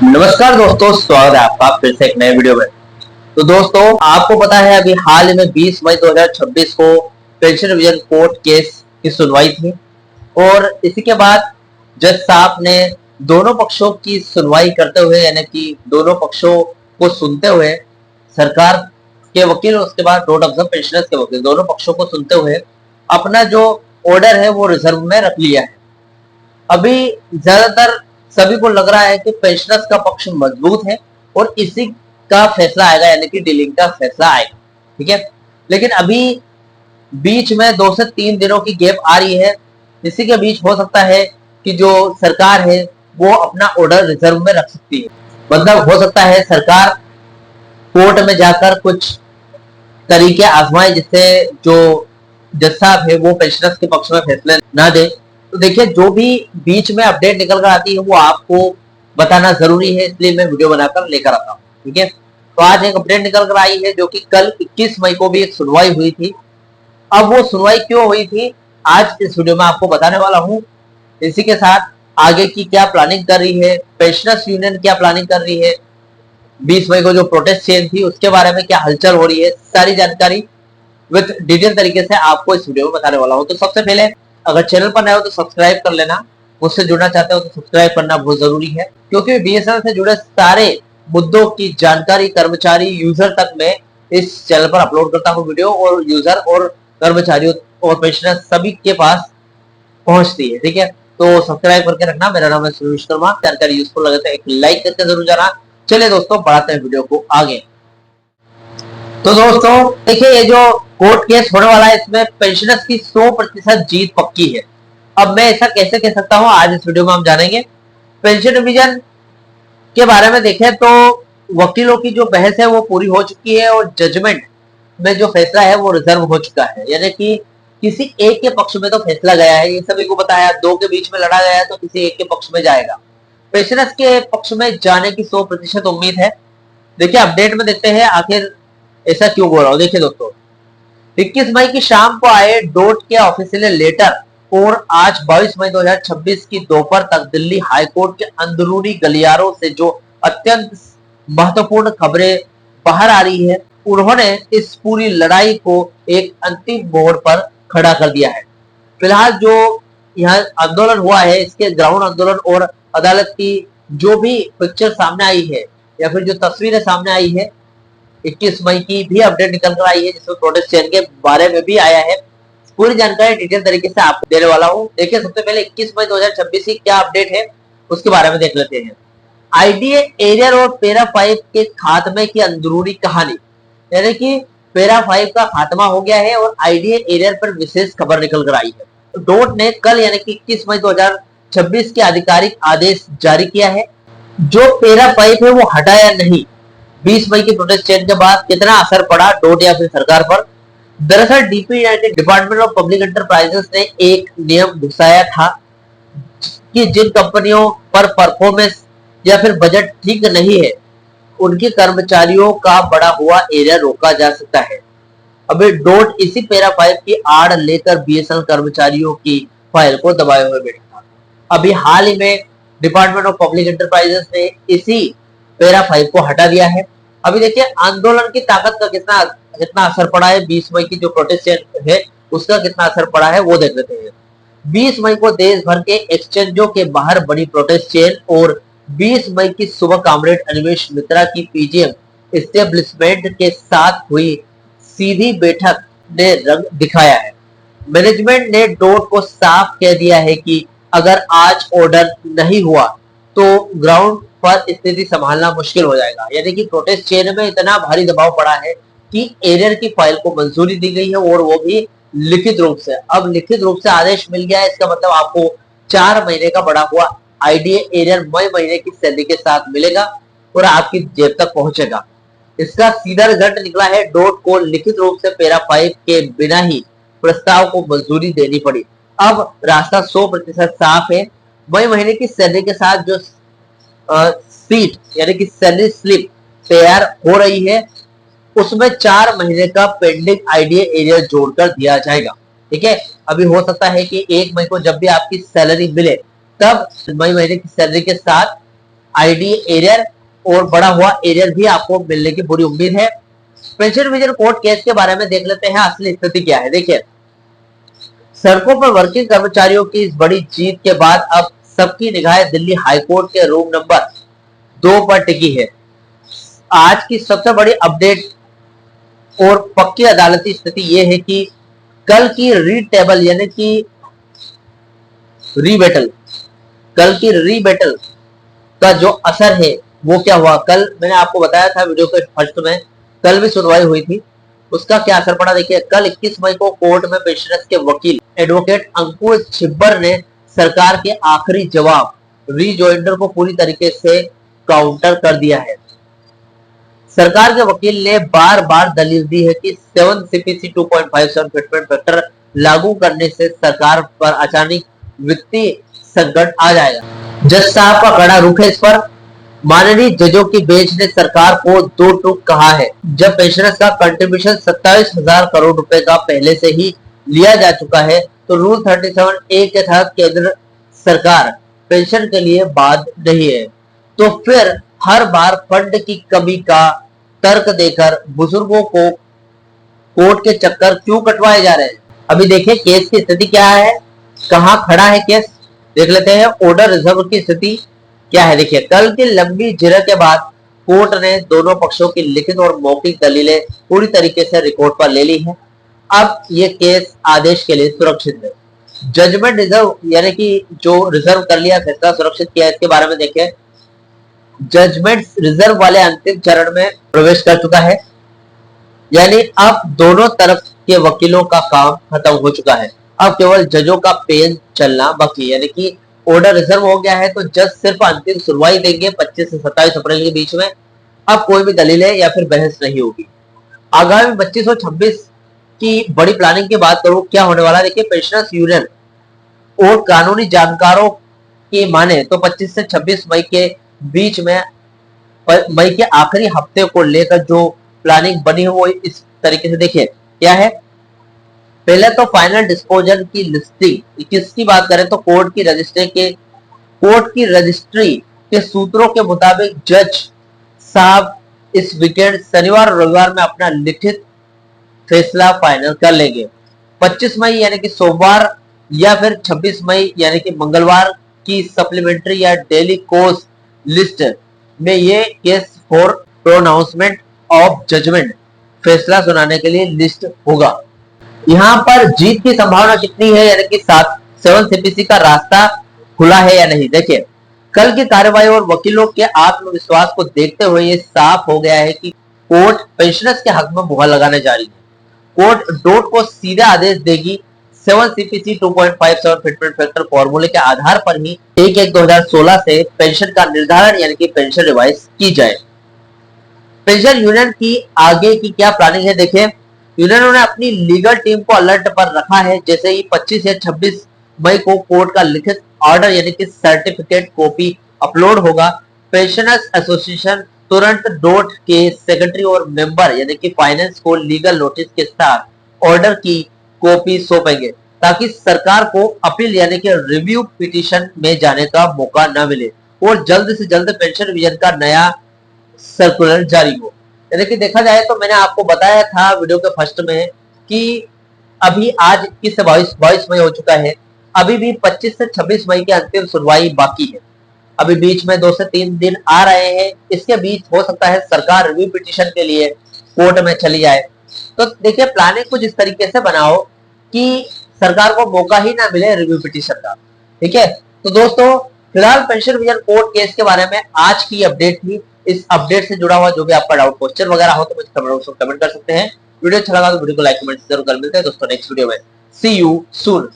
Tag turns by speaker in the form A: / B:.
A: नमस्कार दोस्तों, स्वागत है आपका फिर से एक नए वीडियो में। तो दोस्तों, आपको पता है अभी हाल ही में 20 मई 2026 को पेंशन रिवीजन कोर्ट केस की सुनवाई थी और इसी के बाद जज साहब ने दोनों पक्षों की सुनवाई करते हुए, यानी कि दोनों पक्षों को सुनते हुए, सरकार के वकील और उसके बाद रोड ऑफ पेंशनर्स के वकील, दोनों पक्षों को सुनते हुए अपना जो ऑर्डर है वो रिजर्व में रख लिया है। अभी ज्यादातर सभी को लग रहा है कि पेंशनर्स का पक्ष मजबूत है और इसी का फैसला आएगा, यानी कि डीलिंग का फैसला आएगा। ठीक है, लेकिन अभी बीच में 2 से 3 दिनों की गैप आ रही है। इसी के बीच हो सकता है कि जो सरकार है वो अपना ऑर्डर रिजर्व में रख सकती है। मतलब हो सकता है सरकार कोर्ट में जाकर कुछ तरीके आजमाए जिससे जो जज साहब है वो पेंशनर्स के पक्ष में फैसले ना दे। तो देखिए, जो भी बीच में अपडेट निकल कर आती है वो आपको बताना जरूरी है, इसलिए मैं वीडियो बनाकर लेकर आता हूँ। ठीक है, तो आज एक अपडेट निकल कर आई है जो कि कल 21 मई को भी एक सुनवाई हुई थी। अब वो सुनवाई क्यों हुई थी आज इस वीडियो में आपको बताने वाला हूँ। इसी के साथ आगे की क्या प्लानिंग कर रही है पेंशनर्स यूनियन, क्या प्लानिंग कर रही है, 20 मई को जो प्रोटेस्ट चेन थी उसके बारे में क्या हलचल हो रही है, सारी जानकारी विद डिटेल तरीके से आपको इस वीडियो में बताने वाला हूँ। तो सबसे पहले अगर चैनल पर नए हो तो सब्सक्राइब कर लेना, मुझसे जुड़ना चाहते हो तो सब्सक्राइब करना बहुत जरूरी है, क्योंकि बीएसएनएल से जुड़े सारे मुद्दों की जानकारी कर्मचारी यूजर तक मैं इस चैनल पर अपलोड करता हूँ वीडियो, और यूजर और कर्मचारियों और पेंशनर सभी के पास पहुंचती है। ठीक है, तो सब्सक्राइब करके रखना। मेरा नाम है सुनील शर्मा। जानकारी यूजफुल लगे तो एक लाइक करके जरूर जाना। चलिए दोस्तों, बढ़ाते हैं वीडियो को आगे। तो दोस्तों देखिए, ये जो कोर्ट केस होने वाला है इसमें पेंशनर्स की 100% जीत पक्की है। अब मैं ऐसा कैसे कह सकता हूं, आज इस वीडियो में हम जानेंगे। पेंशन डिवीजन के बारे में देखें तो वकीलों की जो बहस है वो पूरी हो चुकी है और जजमेंट में जो फैसला है वो रिजर्व हो चुका है, यानी कि किसी एक के पक्ष में तो फैसला गया है। ये सभी को बताया, दो के बीच में लड़ा गया है तो किसी एक के पक्ष में जाएगा। पेंशनर्स के पक्ष में जाने की 100% उम्मीद है। देखिए, अपडेट में देखते हैं आखिर ऐसा क्यों बोल रहा हूं। देखिए दोस्तों, 21 मई की शाम को आए डोट के ऑफिशियल लेटर और आज 22 मई 2026 की दोपहर तक दिल्ली हाईकोर्ट के अंदरूनी गलियारों से जो अत्यंत महत्वपूर्ण खबरें बाहर आ रही है, उन्होंने इस पूरी लड़ाई को एक अंतिम मोड़ पर खड़ा कर दिया है। फिलहाल जो यह आंदोलन हुआ है, इसके ग्राउंड आंदोलन और अदालत की जो भी पिक्चर सामने आई है या फिर जो तस्वीरें सामने आई है, 21 मई की भी अपडेट निकल कर आई है जिसमें प्रोटेस्ट चेन के बारे में भी आया है। पूरी जानकारी डिटेल तरीके से आपको देने वाला हूँ। देखिए, सबसे पहले 21 मई 2026 की क्या अपडेट है उसके बारे में देख लेते हैं। आईडीए एरियर और पैरा 5 के खात्मे की अंदरूनी कहानी, यानी कि पैरा 5 का खात्मा हो गया है और आईडीए एरियर पर विशेष खबर निकल कर आई है। डोट ने कल यानी कि 21 मई 2026 के आधिकारिक आदेश जारी किया है। जो पैरा 5 है वो हटा या नहीं, 20 मई की प्रोटेस्ट चेन के बाद कितना असर पड़ा डोट या फिर सरकार पर। दरअसल डीपी यानी डिपार्टमेंट ऑफ पब्लिक एंटरप्राइजेस ने एक नियम घुसाया था कि जिन कंपनियों पर परफॉर्मेंस या फिर बजट ठीक नहीं है उनके कर्मचारियों का बड़ा हुआ एरिया रोका जा सकता है। अभी डोट इसी पैरा 5 की आड़ लेकर बीएसएनएल कर्मचारियों की फाइल को दबाए हुए बैठा था। अभी हाल ही में डिपार्टमेंट ऑफ पब्लिक एंटरप्राइजेस ने इसी पैरा 5 को हटा दिया है। अभी देखिए, आंदोलन की ताकत का कितना असर पड़ा है, 20 मई की जो प्रोटेस्ट है उसका कितना असर पड़ा है वो देख लेते हैं। 20 मई को देश भर के एक्सचेंजों के बाहर बड़ी प्रोटेस्ट चेन और 20 मई की सुबह कॉमरेड अनिमेश मित्रा की पीजीएम एस्टेब्लिशमेंट के साथ हुई सीधी बैठक ने रंग दिखाया है। मैनेजमेंट ने डोट को साफ कह दिया है कि अगर आज ऑर्डर नहीं हुआ तो ग्राउंड पर स्थिति संभालना मुश्किल हो जाएगा। यानी कि प्रोटेस्ट चेन में इतना भारी दबाव पड़ा है कि एरियर की फाइल को मंजूरी दी गई है और वो भी लिखित रूप से। अब लिखित रूप से आदेश मिल गया है, इसका मतलब आपको 4 महीने का बड़ा हुआ आईडीए एरियर मई महीने की सैलरी के साथ मिलेगा और आपकी जेब तक पहुंचेगा। इसका सीधा रिजल्ट निकला है, डोट को लिखित रूप से पैरा 5 के बिना ही प्रस्ताव को मंजूरी देनी पड़ी। अब रास्ता 100% साफ है। मई महीने की सैलरी के साथ जो सीट यानी कि सैलरी स्लिप तैयार हो रही है उसमें 4 महीने का पेंडिंग आईडीए एरियर जोड़कर दिया जाएगा। ठीक है, अभी हो सकता है कि 1 मई को जब भी आपकी सैलरी मिले तब मई महीने की सैलरी के साथ आईडी एरियर और बढ़ा हुआ एरियर भी आपको मिलने की पूरी उम्मीद है। पेंशन रिवीजन कोर्ट केस के बारे में देख लेते हैं असली स्थिति क्या है। देखिए, सड़कों पर वर्किंग कर्मचारियों की इस बड़ी जीत के बाद अब सबकी निगाहें दिल्ली हाईकोर्ट के रूम नंबर 2 पर टिकी है। आज की सबसे बड़ी अपडेट और पक्की अदालती स्थिति यह है कि कल की रीड टेबल यानी कि रीबेटल, कल की रीबेटल का जो असर है वो क्या हुआ। कल मैंने आपको बताया था वीडियो के फर्स्ट में, कल भी सुनवाई हुई थी, उसका क्या असर पड़ा। देखिए, कल 21 मई को कोर्ट में पेंशनर्स के वकील एडवोकेट अंकुश छिब्बर ने सरकार के आखिरी जवाब रीजॉइंडर को पूरी तरीके से काउंटर कर दिया है। सरकार के वकील ने बार बार दलील दी है कि 7 CPC 2.57 फिटमेंट फैक्टर लागू करने से सरकार पर अचानक वित्तीय संकट आ जाएगा। जज साहब का कड़ा रुख है इस पर। माननीय जजों की बेंच ने सरकार को 2 टूक कहा है। जब पेंशनर्स का कंट्रीब्यूशन 27,000 करोड़ रुपए का पहले से ही लिया जा चुका है, तो रूल 37A के तहत केंद्र सरकार पेंशन के लिए बाध्य नहीं है। तो फिर हर बार फंड की कमी का तर्क देकर बुजुर्गों को कोर्ट के चक्कर क्यों कटवाए जा रहे हैं। अभी देखिए केस की स्थिति क्या है, कहां खड़ा है केस, देख लेते हैं। ऑर्डर रिजर्व की स्थिति क्या है। देखिए, कल की लंबी जिरह के बाद कोर्ट ने दोनों पक्षों की लिखित और मौखिक दलीलें पूरी तरीके से रिकॉर्ड पर ले ली है। अब ये केस आदेश के लिए सुरक्षित है। जजमेंट रिजर्व यानी कि जो रिजर्व कर लिया, फैसला सुरक्षित किया, इसके बारे में देखें। जजमेंट रिजर्व वाले अंतिम चरण में प्रवेश कर चुका है, यानी अब दोनों तरफ के वकीलों का काम खत्म हो चुका है। अब केवल जजों का पेन चलना बाकी, यानी कि ऑर्डर रिजर्व हो गया है, तो जज सिर्फ अंतिम सुनवाई देंगे 25 से 27 अप्रैल के बीच में। अब कोई भी दलीलें या फिर बहस नहीं होगी। आगामी 25 और 26 की बड़ी प्लानिंग की बात करूं, क्या होने वाला है। देखिए, पेंशनर्स यूनियन और कानूनी जानकारों की माने तो 25 से 26 मई के बीच में, मई के आखिरी हफ्ते को लेकर जो प्लानिंग बनी है वो इस तरीके से देखिए क्या है। पहले तो फाइनल डिस्पोजल की लिस्टिंग किसकी बात करें तो कोर्ट की रजिस्ट्री के सूत्रों के मुताबिक जज साहब इस वीकेंड शनिवार और रविवार में अपना लिखित फैसला फाइनल कर लेंगे। 25 मई यानी कि सोमवार या फिर 26 मई यानी कि मंगलवार की सप्लीमेंट्री या डेली कोर्स लिस्ट में ये case for pronouncement of judgement फैसला सुनाने के लिए लिस्ट होगा। यहाँ पर जीत की संभावना कितनी है, यानी कि 7 CPC का रास्ता खुला है या नहीं। देखिए, कल की कार्यवाही और वकीलों के आत्मविश्वास को देखते हुए ये साफ हो गया है कि कोर्ट पेंशनर्स के हक में मुहर लगाने जा रही है। कोर्ट डोट को सीधा आदेश देगी 7 CPC 2.57 फिटमेंट फैक्टर फॉर्मूले के आधार पर ही 1/1/2016 से पेंशन का निर्धारण यानी कि पेंशन रिवाइज की जाए। पेंशन यूनियन की आगे की क्या प्लानिंग है। देखिए, यूनियनों ने अपनी लीगल टीम को अलर्ट पर रखा है। जैसे ही 25 या 26 मई को कोर्ट का लिखित ऑर्डर यानी कि सर्टिफिकेट कॉपी अपलोड होगा, पेंशनर्स एसोसिएशन तुरंत डोट के सेक्रेटरी और मेंबर यानी कि फाइनेंस को लीगल नोटिस के साथ ऑर्डर की कॉपी सौंपेंगे, ताकि सरकार को अपील यानी कि रिव्यू पिटीशन में जाने का मौका न मिले और जल्द से जल्द पेंशन रिवीजन का नया सर्कुलर जारी हो। यानी कि देखा जाए तो मैंने आपको बताया था वीडियो के फर्स्ट में कि अभी आज 21 से 22 मई हो चुका है, अभी भी 25 से 26 मई की अंतिम सुनवाई बाकी है। अभी बीच में 2 से 3 दिन आ रहे हैं, इसके बीच हो सकता है सरकार रिव्यू पिटीशन के लिए कोर्ट में चली जाए। तो देखिए, प्लानिंग कुछ इस तरीके से बनाओ कि सरकार को मौका ही ना मिले रिव्यू पिटीशन का। ठीक है, तो दोस्तों फिलहाल पेंशन रिवीजन कोर्ट केस के बारे में आज की अपडेट थी। इस अपडेट से जुड़ा हुआ जो भी आपका डाउट क्वेश्चन वगैरह हो तो मुझे कमेंट बॉक्स में कमेंट कर सकते हैं। वीडियो अच्छा लगा तो वीडियो को लाइक कमेंट जरूर कर। मिलते हैं दोस्तों नेक्स्ट वीडियो में। सी यू सून।